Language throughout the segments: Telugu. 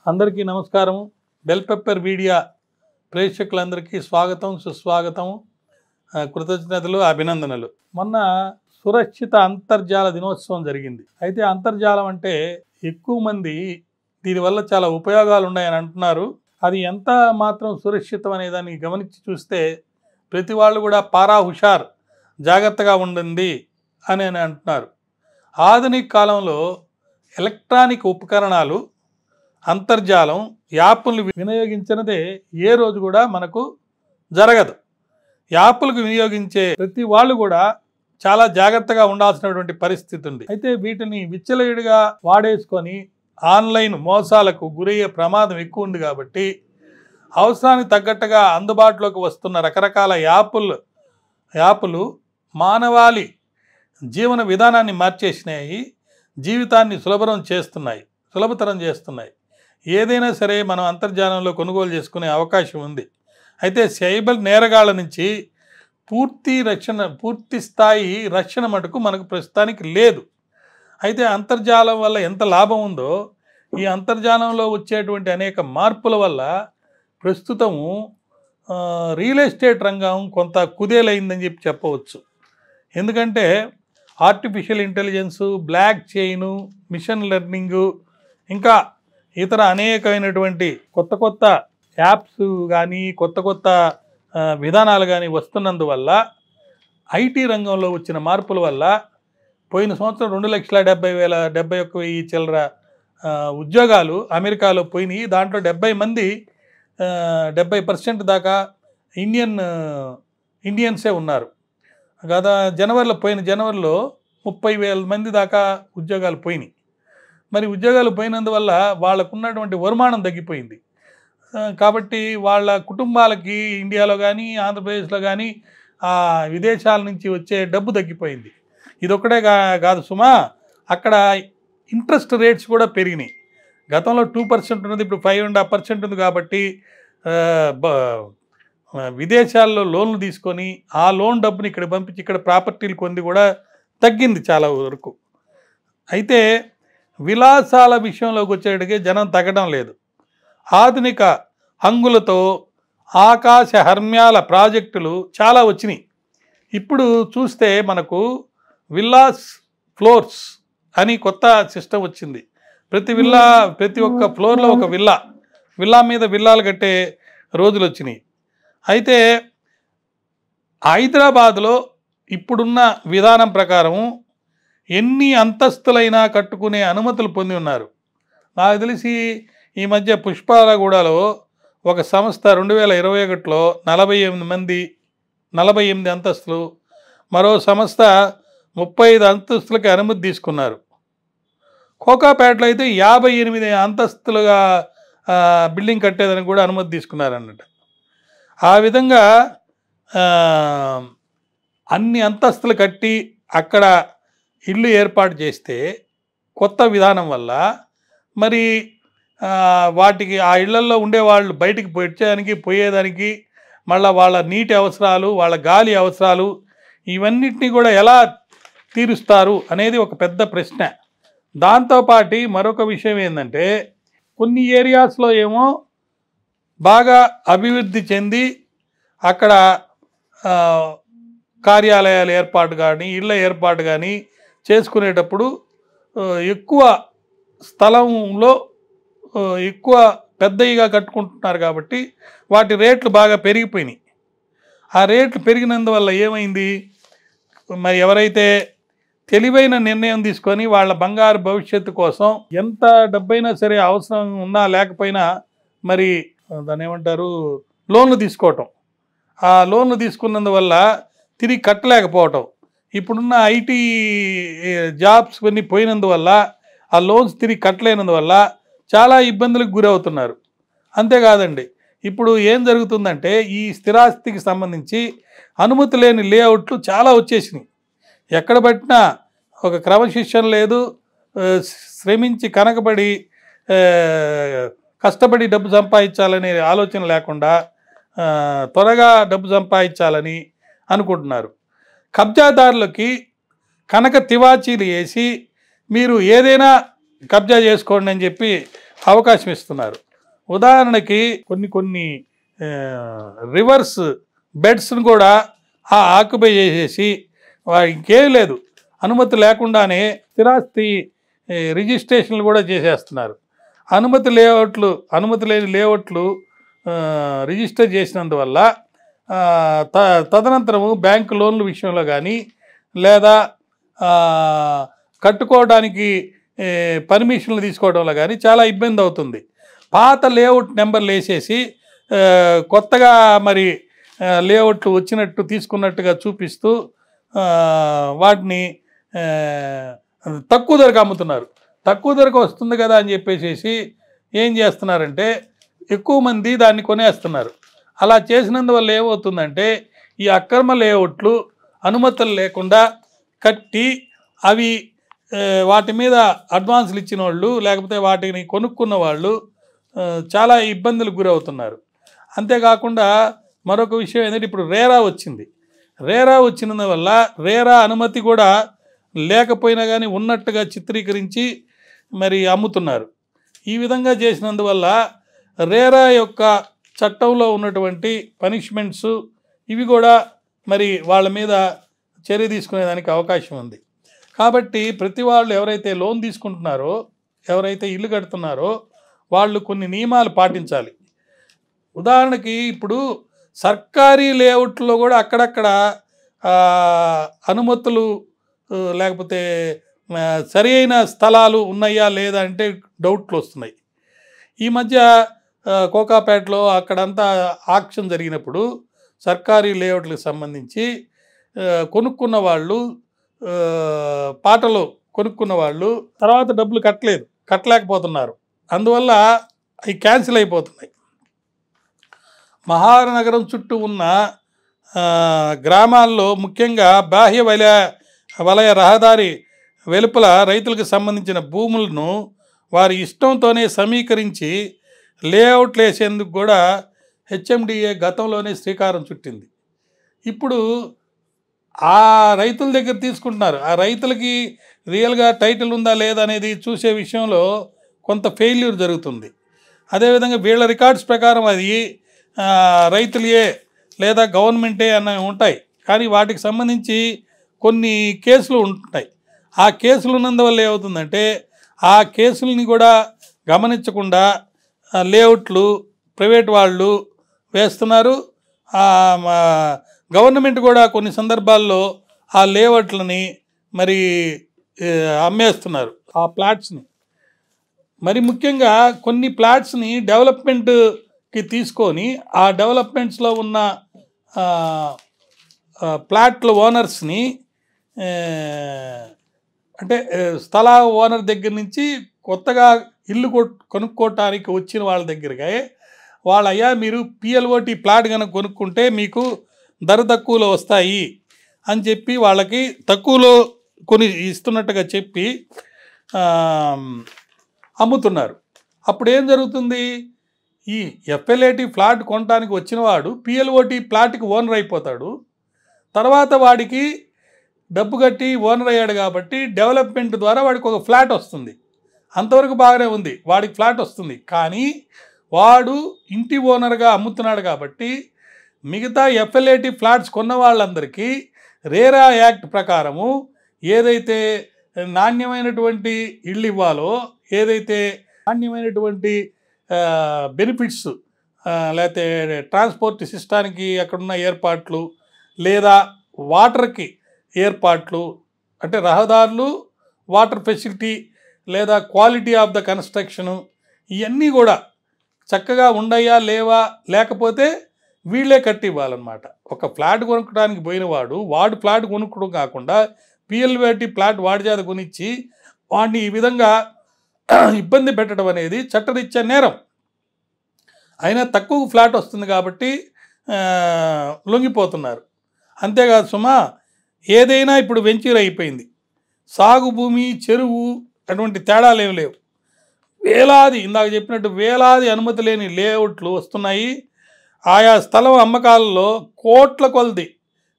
అందరికీ నమస్కారం. బెల్ పెప్పర్ మీడియా ప్రేక్షకులందరికీ స్వాగతం, సుస్వాగతం, కృతజ్ఞతలు, అభినందనలు. మొన్న సురక్షిత అంతర్జాల దినోత్సవం జరిగింది. అయితే అంతర్జాలం అంటే ఎక్కువ మంది దీనివల్ల చాలా ఉపయోగాలు ఉన్నాయని అంటున్నారు. అది ఎంత మాత్రం సురక్షితం అనే దాన్ని గమనించి చూస్తే ప్రతి వాళ్ళు కూడా పారా హుషార్, జాగ్రత్తగా ఉండండి అని అంటున్నారు. ఆధునిక కాలంలో ఎలక్ట్రానిక్ ఉపకరణాలు, అంతర్జాలం, యాప్లను వినియోగించినదే ఏ రోజు కూడా మనకు జరగదు. యాప్లకు వినియోగించే ప్రతి వాళ్ళు కూడా చాలా జాగ్రత్తగా ఉండాల్సినటువంటి పరిస్థితి ఉంది. అయితే వీటిని విచ్చలవిడిగా వాడేసుకొని ఆన్లైన్ మోసాలకు గురయ్యే ప్రమాదం ఎక్కువ ఉంది. కాబట్టి అవసరానికి తగ్గట్టుగా అందుబాటులోకి వస్తున్న రకరకాల యాపులు మానవాళి జీవన విధానాన్ని మార్చేసినాయి, జీవితాన్ని సులభతరం చేస్తున్నాయి. ఏదైనా సరే మనం అంతర్జాలంలో కొనుగోలు చేసుకునే అవకాశం ఉంది. అయితే సైబర్ నేరగాళ్ల నుంచి పూర్తి స్థాయి రక్షణ మటుకు మనకు ప్రస్తుతానికి లేదు. అయితే అంతర్జాలం వల్ల ఎంత లాభం ఉందో, ఈ అంతర్జాలంలో వచ్చేటువంటి అనేక మార్పుల వల్ల ప్రస్తుతము రియల్ ఎస్టేట్ రంగం కొంత కుదేలైందని చెప్పవచ్చు. ఎందుకంటే artificial intelligence, blockchain, machine learning, ఇంకా ఇతర అనేకమైనటువంటి కొత్త యాప్స్ కానీ, కొత్త విధానాలు కానీ వస్తున్నందువల్ల, ఐటీ రంగంలో వచ్చిన మార్పుల వల్ల పోయిన సంవత్సరం 2,70,71,000 చిల్లర ఉద్యోగాలు అమెరికాలో పోయినాయి. దాంట్లో 70% దాకా ఇండియన్సే ఉన్నారు. పోయిన జనవరిలో 30,000 మంది దాకా ఉద్యోగాలు పోయినాయి. మరి ఉద్యోగాలు పోయినందువల్ల వాళ్ళకున్నటువంటి వరుమానం తగ్గిపోయింది. కాబట్టి వాళ్ళ కుటుంబాలకి ఇండియాలో కానీ, ఆంధ్రప్రదేశ్లో కానీ విదేశాల నుంచి వచ్చే డబ్బు తగ్గిపోయింది. ఇదొక్కడే కాదు సుమా, అక్కడ ఇంట్రెస్ట్ రేట్స్ కూడా పెరిగినాయి. గతంలో 2% ఉన్నది, ఇప్పుడు 5.5% ఉంది. కాబట్టి విదేశాల్లో లోన్లు తీసుకొని ఆ లోన్ డబ్బుని ఇక్కడ పంపించి ఇక్కడ ప్రాపర్టీలు కొంది కూడా తగ్గింది చాలా వరకు. అయితే విలాసాల విషయంలోకి వచ్చేటికి జనం తగ్గడం లేదు. ఆధునిక హంగులతో ఆకాశ హర్మ్యాల ప్రాజెక్టులు చాలా వచ్చినాయి. ఇప్పుడు చూస్తే మనకు విల్లాస్ ఫ్లోర్స్ అని కొత్త సిస్టమ్ వచ్చింది. ప్రతి ఒక్క ఫ్లోర్లో ఒక విల్లా మీద విల్లాలు కట్టే రోజులు వచ్చినాయి. అయితే హైదరాబాద్లో ఇప్పుడున్న విధానం ప్రకారం ఎన్ని అంతస్తులైనా కట్టుకునే అనుమతులు పొంది ఉన్నారు. నాకు తెలిసి ఈ మధ్య పుష్పాలగూడలో ఒక సంస్థ 2021లో 48 అంతస్తులు, మరో సంస్థ 35 అంతస్తులకి అనుమతి తీసుకున్నారు. కోకాపేటలో అయితే 58 అంతస్తులుగా బిల్డింగ్ కట్టేదానికి కూడా అనుమతి తీసుకున్నారన్నట్టు. ఆ విధంగా అన్ని అంతస్తులు కట్టి అక్కడ ఇల్లు ఏర్పాటు చేస్తే కొత్త విధానం వల్ల మరి వాటికి ఆ ఇళ్లల్లో ఉండేవాళ్ళు బయటికి వచ్చేదానికి, పోయేదానికి, మళ్ళీ వాళ్ళ నీటి అవసరాలు, వాళ్ళ గాలి అవసరాలు, ఇవన్నిటినీ కూడా ఎలా తీరుస్తారు అనేది ఒక పెద్ద ప్రశ్న. దాంతోపాటు మరొక విషయం ఏంటంటే, కొన్ని ఏరియాస్లో ఏమో బాగా అభివృద్ధి చెంది అక్కడ కార్యాలయాల ఏర్పాటు కానీ, ఇళ్ళ ఏర్పాటు కానీ చేసుకునేటప్పుడు ఎక్కువ స్థలంలో ఎక్కువ పెద్దయిగా కట్టుకుంటున్నారు. కాబట్టి వాటి రేట్లు బాగా పెరిగిపోయినాయి. ఆ రేట్లు పెరిగినందువల్ల ఏమైంది, మరి ఎవరైతే తెలివైన నిర్ణయం తీసుకొని వాళ్ళ బంగారు భవిష్యత్తు కోసం ఎంత డబ్బైనా సరే, అవసరం ఉన్నా లేకపోయినా, మరి దాన్ని ఏమంటారు, లోన్లు తీసుకోవటం. ఆ లోన్లు తీసుకున్నందువల్ల తిరిగి కట్టలేకపోవటం, ఇప్పుడున్న ఐటీ జాబ్స్ కొన్ని పోయినందువల్ల ఆ లోన్స్ తిరిగి కట్టలేనందువల్ల చాలా ఇబ్బందులకు గురవుతున్నారు. అంతేకాదండి, ఇప్పుడు ఏం జరుగుతుందంటే, ఈ స్థిరాస్తికి సంబంధించి అనుమతి లేని లేఅవుట్లు చాలా వచ్చేసినాయి. ఎక్కడ పట్టినా ఒక క్రమశిక్షణ లేదు. శ్రమించి కనకబడి కష్టపడి డబ్బు సంపాదించాలనే ఆలోచన లేకుండా త్వరగా డబ్బు సంపాదించాలని అనుకుంటున్నారు. కబ్జాదారులకి కనక తివాచీలు వేసి మీరు ఏదైనా కబ్జా చేసుకోండి అని చెప్పి అవకాశం ఇస్తున్నారు. ఉదాహరణకి కొన్ని రివర్స్ బెడ్స్ను కూడా ఆక్యుపై చేసేసి ఇంకేం లేదు, అనుమతి లేకుండానే స్థిరాస్తి రిజిస్ట్రేషన్లు కూడా చేసేస్తున్నారు. అనుమతి లేని లేఅవుట్లు రిజిస్టర్ చేసినందువల్ల తదనంతరము బ్యాంకు లోన్ల విషయంలో కానీ లేదా కట్టుకోవడానికి పర్మిషన్లు తీసుకోవడంలో కానీ చాలా ఇబ్బంది అవుతుంది. పాత లేఅవుట్ నెంబర్లు వేసేసి కొత్తగా మరి లేఅవుట్లు వచ్చినట్టు తీసుకున్నట్టుగా చూపిస్తూ వాటిని తక్కువ ధరకు అమ్ముతున్నారు. తక్కువ ధరకు వస్తుంది కదా అని చెప్పేసి ఏం చేస్తున్నారంటే ఎక్కువ మంది దాన్ని కొనేస్తున్నారు. అలా చేసినందువల్ల ఏమవుతుందంటే ఈ అక్రమ లేఅవుట్లు అనుమతులు లేకుండా కట్టి అవి వాటి మీద అడ్వాన్సులు ఇచ్చిన వాళ్ళు లేకపోతే వాటిని కొనుక్కున్న వాళ్ళు చాలా ఇబ్బందులకు గురవుతున్నారు. అంతేకాకుండా మరొక విషయం ఏంటంటే ఇప్పుడు రేరా వచ్చింది. రేరా వచ్చినందువల్ల రేరా అనుమతి కూడా లేకపోయినా కానీ ఉన్నట్టుగా చిత్రీకరించి మరి అమ్ముతున్నారు. ఈ విధంగా చేసినందువల్ల రేరా యొక్క చట్టంలో ఉన్నటువంటి పనిష్మెంట్స్ ఇవి కూడా మరి వాళ్ళ మీద చర్య తీసుకునేదానికి అవకాశం ఉంది. కాబట్టి ప్రతి వాళ్ళు ఎవరైతే లోన్ తీసుకుంటున్నారో, ఎవరైతే ఇల్లు కడుతున్నారో వాళ్ళు కొన్ని నియమాలు పాటించాలి. ఉదాహరణకి ఇప్పుడు సర్కారీ లేఅవుట్లో కూడా అక్కడక్కడ అనుమతులు లేకపోతే సరి అయిన స్థలాలు ఉన్నాయా లేదా అంటే డౌట్లు వస్తున్నాయి. ఈ మధ్య కోకాపేటలో అక్కడంతా ఆక్షన్ జరిగినప్పుడు సర్కారీ లేఅవుట్లకు సంబంధించి కొనుక్కున్న వాళ్ళు పాటలు కొనుక్కున్న వాళ్ళు తర్వాత డబ్బులు కట్టలేకపోతున్నారు. అందువల్ల అవి క్యాన్సిల్ అయిపోతున్నాయి. మహానగరం చుట్టూ ఉన్న గ్రామాల్లో ముఖ్యంగా బాహ్య వలయ రహదారి వెలుపల రైతులకు సంబంధించిన భూములను వారి ఇష్టంతోనే సమీకరించి లేఅవుట్లు వేసేందుకు కూడా హెచ్ఎండిఏ గతంలోనే శ్రీకారం చుట్టింది. ఇప్పుడు ఆ రైతుల దగ్గర తీసుకుంటున్నారు. ఆ రైతులకి రియల్గా టైటిల్ ఉందా లేదా అనేది చూసే విషయంలో కొంత ఫెయిల్యూర్ జరుగుతుంది. అదేవిధంగా వీళ్ళ రికార్డ్స్ ప్రకారం అది రైతులే లేదా గవర్నమెంటే అన్నవి ఉంటాయి, కానీ వాటికి సంబంధించి కొన్ని కేసులు ఉంటాయి. ఆ కేసులు ఉన్నందువల్ల ఏమవుతుందంటే ఆ కేసుల్ని కూడా గమనించకుండా లేఅవుట్లు ప్రైవేట్ వాళ్ళు వేస్తున్నారు. గవర్నమెంట్ కూడా కొన్ని సందర్భాల్లో ఆ లేఅవుట్లని మరి అమ్మేస్తున్నారు ఆ ప్లాట్స్ని. మరి ముఖ్యంగా కొన్ని ప్లాట్స్ని డెవలప్మెంట్కి తీసుకొని ఆ డెవలప్మెంట్స్లో ఉన్న ప్లాట్ల ఓనర్స్ని అంటే స్థల ఓనర్ దగ్గర నుంచి కొత్తగా ఇల్లు కొనుక్కోవటానికి వచ్చిన వాళ్ళ దగ్గరగా వాళ్ళయ్యా మీరు పిఎల్ఓటి ప్లాట్ కనుక కొనుక్కుంటే మీకు ధర తక్కువలో వస్తాయి అని చెప్పి వాళ్ళకి తక్కువలో కొని ఇస్తున్నట్టుగా చెప్పి అమ్ముతున్నారు. అప్పుడు ఏం జరుగుతుంది, ఈ ఎఫ్ఎల్ఏటి ఫ్లాట్ కొనడానికి వచ్చిన వాడు పిఎల్ఓటి ప్లాట్కి ఓనర్ అయిపోతాడు. తర్వాత వాడికి డబ్బు కట్టి ఓనర్ అయ్యాడు కాబట్టి డెవలప్మెంట్ ద్వారా వాడికి ఒక ఫ్లాట్ వస్తుంది. అంతవరకు బాగానే ఉంది, వాడికి ఫ్లాట్ వస్తుంది. కానీ వాడు ఇంటి ఓనర్గా అమ్ముతున్నాడు కాబట్టి మిగతా ఎఫ్ఎల్ఏటి ఫ్లాట్స్ కొన్న వాళ్ళందరికీ రేరా యాక్ట్ ప్రకారము ఏదైతే నాణ్యమైనటువంటి ఇళ్ళు ఇవ్వాలో, ఏదైతే నాణ్యమైనటువంటి బెనిఫిట్స్ లేకపోతే ట్రాన్స్పోర్ట్ సిస్టానికి అక్కడున్న ఏర్పాట్లు లేదా వాటర్కి ఏర్పాట్లు అంటే రహదారులు, వాటర్ ఫెసిలిటీ లేదా క్వాలిటీ ఆఫ్ ద కన్స్ట్రక్షను ఇవన్నీ కూడా చక్కగా ఉండయా లేవా, లేకపోతే వీళ్ళే కట్టి ఇవ్వాలన్నమాట. ఒక ఫ్లాట్ కొనుక్కోవడానికి పోయిన వాడు ఫ్లాట్ కొనుక్కోవడం కాకుండా పిఎల్ఓటి ఫ్లాట్ వాడి చేత కొనిచ్చి వాడిని ఈ విధంగా ఇబ్బంది పెట్టడం అనేది చట్టరీత్యా నేరం. అయినా తక్కువ ఫ్లాట్ వస్తుంది కాబట్టి లొంగిపోతున్నారు. అంతేకాదు సుమా, ఏదైనా ఇప్పుడు వెంచర్ అయిపోయింది. సాగు భూమి, చెరువు అటువంటి తేడాలు ఏమి లేవు. వేలాది, ఇందాక చెప్పినట్టు వేలాది అనుమతి లేని లేఅవుట్లు వస్తున్నాయి. ఆయా స్థలం అమ్మకాలలో కోట్ల కొలది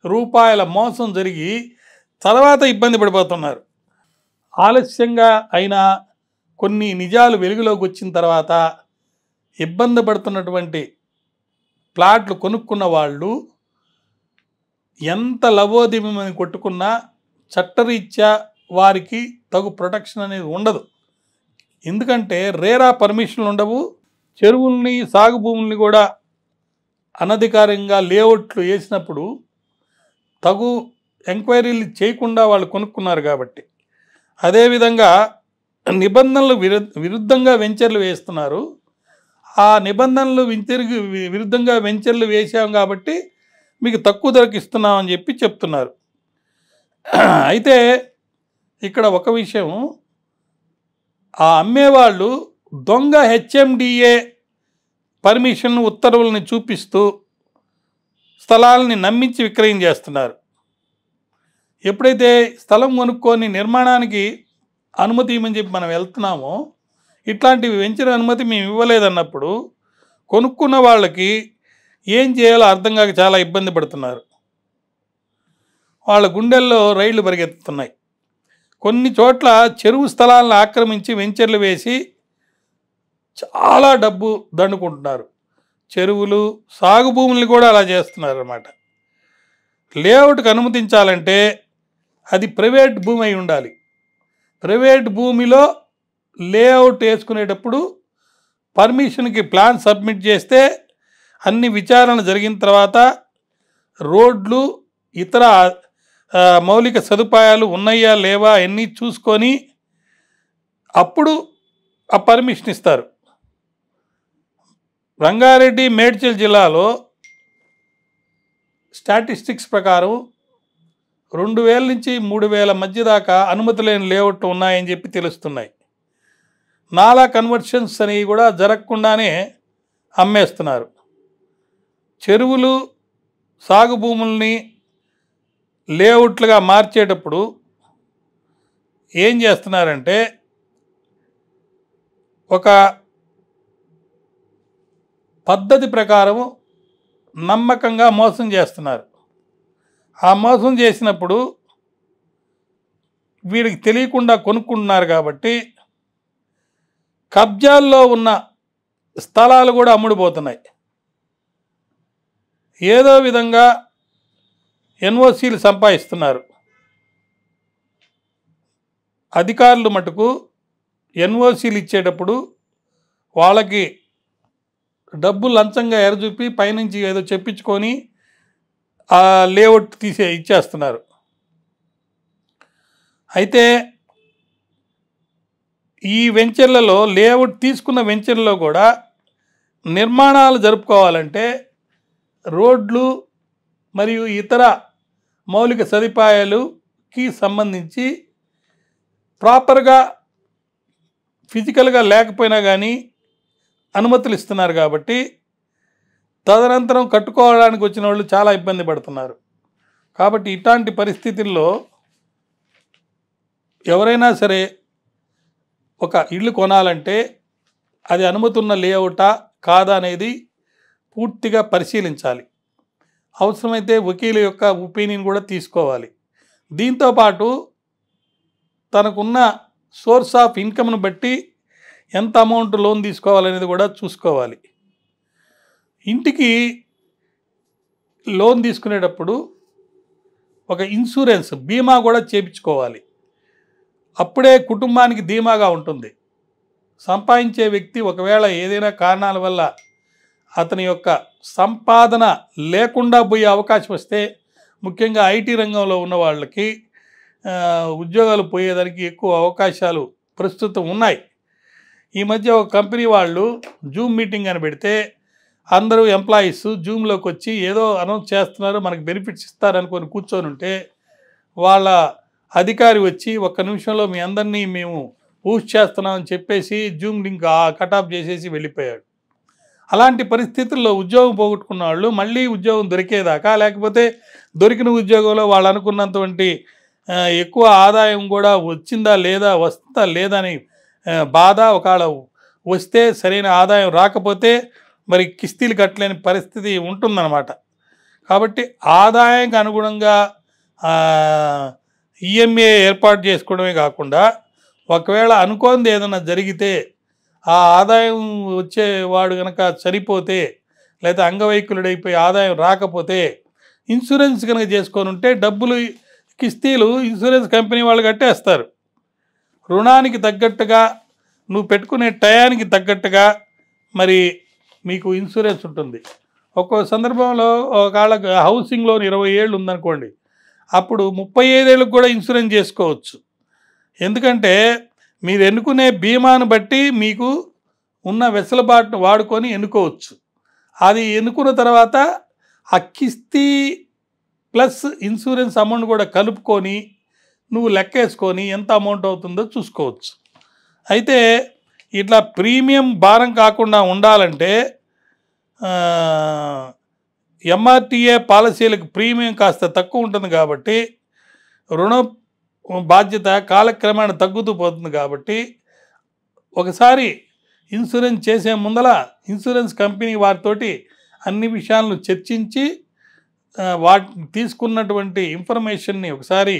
రూపాయల మోసం జరిగి తర్వాత ఇబ్బంది పడిపోతున్నారు. ఆలస్యంగా అయినా కొన్ని నిజాలు వెలుగులోకి వచ్చిన తర్వాత ఇబ్బంది పడుతున్నటువంటి ప్లాట్లు కొనుక్కున్న వాళ్ళు ఎంత లవోదిమని కొట్టుకున్నా చట్టరీత్యా వారికి తగు ప్రొటెక్షన్ అనేది ఉండదు. ఎందుకంటే రేరా పర్మిషన్లు ఉండవు. చెరువుల్ని సాగు భూముల్ని కూడా అనధికారంగా లేఅవుట్లు వేసినప్పుడు తగు ఎంక్వైరీలు చేయకుండా వాళ్ళు కొనుక్కున్నారు కాబట్టి. అదేవిధంగా నిబంధనలు విరుద్ధంగా వెంచర్లు వేస్తున్నారు. ఆ నిబంధనలు విరుద్ధంగా వెంచర్లు వేసాం కాబట్టి మీకు తక్కువ ధరకు ఇస్తున్నామని చెప్పి చెప్తున్నారు. అయితే ఇక్కడ ఒక విషయం, ఆ అమ్మేవాళ్ళు దొంగ హెచ్ఎండిఏ పర్మిషన్ ఉత్తర్వులని చూపిస్తూ స్థలాలని నమ్మించి విక్రయం చేస్తున్నారు. ఎప్పుడైతే స్థలం కొనుక్కొని నిర్మాణానికి అనుమతి ఇవ్వమని చెప్పి మనం వెళ్తున్నామో, ఇట్లాంటి వెంచర్ అనుమతి మేము ఇవ్వలేదన్నప్పుడు కొనుక్కున్న వాళ్ళకి ఏం చేయాలో అర్థం కాక చాలా ఇబ్బంది పడుతున్నారు. వాళ్ళ గుండెల్లో రైళ్లు పరిగెత్తుతున్నాయి. కొన్ని చోట్ల చెరువు స్థలాలను ఆక్రమించి వెంచర్లు వేసి చాలా డబ్బు దండుకుంటున్నారు. చెరువులు సాగు భూముల్ని కూడా అలా చేస్తున్నారు అన్నమాట. లేఅవుట్కి అనుమతించాలంటే అది ప్రైవేట్ భూమి అయి ఉండాలి. ప్రైవేట్ భూమిలో లేఅవుట్ వేసుకునేటప్పుడు పర్మిషన్కి ప్లాన్ సబ్మిట్ చేస్తే అన్ని విచారణ జరిగిన తర్వాత రోడ్లు ఇతర మౌలిక సదుపాయాలు ఉన్నాయా లేవా అన్నీ చూసుకొని అప్పుడు ఆ పర్మిషన్ ఇస్తారు. రంగారెడ్డి మేడ్చల్ జిల్లాలో స్టాటిస్టిక్స్ ప్రకారం 2000 నుంచి 3000 మధ్య దాకా అనుమతి లేని లేఅవుట్లు ఉన్నాయని చెప్పి తెలుస్తున్నాయి. నాలా కన్వర్షన్స్ అనేవి కూడా జరగకుండానే అమ్మేస్తున్నారు. చెరువులు సాగు భూముల్ని లేఅవుట్లుగా మార్చేటప్పుడు ఏం చేస్తున్నారంటే ఒక పద్ధతి ప్రకారం నమ్మకంగా మోసం చేస్తున్నారు. ఆ మోసం చేసినప్పుడు వీడికి తెలియకుండా కొనుక్కుంటున్నారు కాబట్టి కబ్జాల్లో ఉన్న స్థలాలు కూడా అమ్ముడుపోతున్నాయి. ఏదో విధంగా ఎన్ఓసీలు సంపాదిస్తున్నారు. అధికారులు మటుకు ఎన్ఓసీలు ఇచ్చేటప్పుడు వాళ్ళకి డబ్బు లంచంగా ఎరచూపి పైనుంచి ఏదో చెప్పించుకొని ఆ లేఅవుట్ ఇచ్చేస్తున్నారు. అయితే ఈ వెంచర్లలో లేఅవుట్ తీసుకున్న వెంచర్లలో కూడా నిర్మాణాలు జరుపుకోవాలంటే రోడ్లు మరియు ఇతర మౌలిక సదుపాయాలుకి సంబంధించి ప్రాపర్గా ఫిజికల్గా లేకపోయినా కానీ అనుమతులు ఇస్తున్నారు. కాబట్టి తదనంతరం కట్టుకోవడానికి వచ్చిన వాళ్ళు చాలా ఇబ్బంది పడుతున్నారు. కాబట్టి ఇట్లాంటి పరిస్థితుల్లో ఎవరైనా సరే ఒక ఇల్లు కొనాలంటే అది అనుమతి ఉన్న లేఅవుటా కాదా అనేది పూర్తిగా పరిశీలించాలి. అవసరమైతే వకీలు యొక్క ఒపీనియన్ కూడా తీసుకోవాలి. దీంతోపాటు తనకున్న సోర్స్ ఆఫ్ ఇన్కమ్ను బట్టి ఎంత అమౌంట్ లోన్ తీసుకోవాలనేది కూడా చూసుకోవాలి. ఇంటికి లోన్ తీసుకునేటప్పుడు ఒక ఇన్సూరెన్స్ బీమా కూడా చేయించుకోవాలి. అప్పుడే కుటుంబానికి ధీమాగా ఉంటుంది. సంపాదించే వ్యక్తి ఒకవేళ ఏదైనా కారణాల వల్ల అతని యొక్క సంపాదన లేకుండా పోయే అవకాశం వస్తే, ముఖ్యంగా ఐటీ రంగంలో ఉన్న వాళ్ళకి ఉద్యోగాలు పోయేదానికి ఎక్కువ అవకాశాలు ప్రస్తుతం ఉన్నాయి. ఈ మధ్య ఒక కంపెనీ వాళ్ళు జూమ్ మీటింగ్ అని పెడితే అందరూ ఎంప్లాయీస్ జూమ్లోకి వచ్చి ఏదో అనౌన్స్ చేస్తున్నారు, మనకు బెనిఫిట్స్ ఇస్తారనుకొని కూర్చొని ఉంటే వాళ్ళ అధికారి వచ్చి ఒక్క నిమిషంలో మీ అందరినీ మేము పూస్ట్ చేస్తున్నామని చెప్పేసి జూమ్ లింక్ కట్ ఆఫ్ చేసేసి వెళ్ళిపోయాడు. అలాంటి పరిస్థితుల్లో ఉద్యోగం పోగొట్టుకున్న వాళ్ళు మళ్ళీ ఉద్యోగం దొరికేదాకా, లేకపోతే దొరికిన ఉద్యోగంలో వాళ్ళు అనుకున్నటువంటి ఎక్కువ ఆదాయం కూడా వచ్చిందా లేదా వస్తుందా లేదా అని బాధ, ఒకవేళ వస్తే సరైన ఆదాయం రాకపోతే మరి కిస్తీలు కట్టలేని పరిస్థితి ఉంటుందన్నమాట. కాబట్టి ఆదాయానికి అనుగుణంగా ఈఎంఏ ఏర్పాటు చేసుకోవడమే కాకుండా ఒకవేళ అనుకోనిది ఏదైనా జరిగితే ఆ ఆదాయం వచ్చేవాడు కనుక చనిపోతే లేదా అంగవైకల్యుడైపోయి ఆదాయం రాకపోతే ఇన్సూరెన్స్ కనుక చేసుకొని ఉంటే డబ్బులు కిస్తీలు ఇన్సూరెన్స్ కంపెనీ వాళ్ళు కట్టేస్తారు. రుణానికి తగ్గట్టుగా నువ్వు పెట్టుకునే టయానికి తగ్గట్టుగా మరి మీకు ఇన్సూరెన్స్ ఉంటుంది. ఒక్కో సందర్భంలో ఒకళ్ళకి హౌసింగ్ లోన్ 20 ఏళ్ళు ఉందనుకోండి, అప్పుడు 35 ఏళ్ళకి కూడా ఇన్సూరెన్స్ చేసుకోవచ్చు. ఎందుకంటే మీరు ఎన్నుకునే బీమాను బట్టి మీకు ఉన్న వెసులుబాటును వాడుకొని ఎన్నుకోవచ్చు. అది ఎన్నుకున్న తర్వాత ఆ కిస్తీ ప్లస్ ఇన్సూరెన్స్ అమౌంట్ కూడా కలుపుకొని నువ్వు లెక్కేసుకొని ఎంత అమౌంట్ అవుతుందో చూసుకోవచ్చు. అయితే ఇట్లా ప్రీమియం భారం కాకుండా ఉండాలంటే ఎంఆర్టీఏ పాలసీలకు ప్రీమియం కాస్త తక్కువ ఉంటుంది కాబట్టి రుణ బాధ్యత కాలక్రమేణా తగ్గుతూ పోతుంది కాబట్టి ఒకసారి ఇన్సూరెన్స్ చేసే ముందల ఇన్సూరెన్స్ కంపెనీ వారితోటి అన్ని విషయాలను చర్చించి వాటి తీసుకున్నటువంటి ఇన్ఫర్మేషన్ని ఒకసారి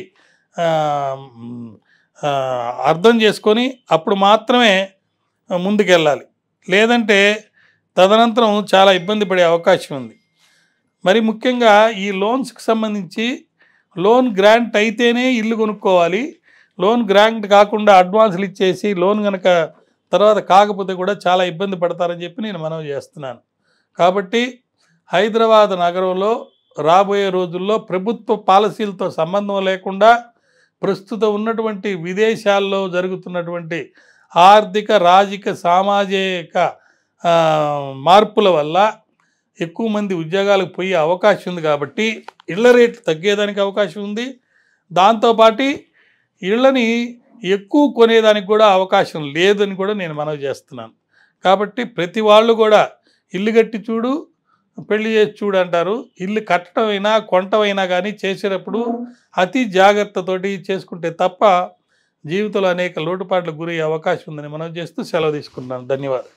అర్థం చేసుకొని అప్పుడు మాత్రమే ముందుకెళ్ళాలి. లేదంటే తదనంతరం చాలా ఇబ్బంది పడే అవకాశం ఉంది. మరి ముఖ్యంగా ఈ లోన్స్కి సంబంధించి లోన్ గ్రాంట్ అయితేనే ఇల్లు కొనుక్కోవాలి. లోన్ గ్రాంట్ కాకుండా అడ్వాన్సులు ఇచ్చేసి లోన్ కనుక తర్వాత కాకపోతే కూడా చాలా ఇబ్బంది పడతారని చెప్పి నేను మనవి చేస్తున్నాను. కాబట్టి హైదరాబాద్ నగరంలో రాబోయే రోజుల్లో ప్రభుత్వ పాలసీలతో సంబంధం లేకుండా ప్రస్తుతం ఉన్నటువంటి విదేశాల్లో జరుగుతున్నటువంటి ఆర్థిక రాజకీయ సామాజిక మార్పుల వల్ల ఎక్కువ మంది ఉద్యోగాలకు పోయే అవకాశం ఉంది. కాబట్టి ఇళ్ల రేట్లు తగ్గేదానికి అవకాశం ఉంది. దాంతోపాటు ఇళ్ళని ఎక్కువ కొనేదానికి కూడా అవకాశం లేదని కూడా నేను మనవి చేస్తున్నాను. కాబట్టి ప్రతి వాళ్ళు కూడా ఇల్లు కట్టి చూడు పెళ్లి చేసి చూడు అంటారు. ఇల్లు కట్టడం అయినా కొనటం అయినా కానీ చేసేటప్పుడు అతి జాగ్రత్తతోటి చేసుకుంటే తప్ప జీవితంలో అనేక లోటుపాట్లకు గురయ్యే అవకాశం ఉందని మనవి చేస్తూ సెలవు తీసుకుంటున్నాను. ధన్యవాదాలు.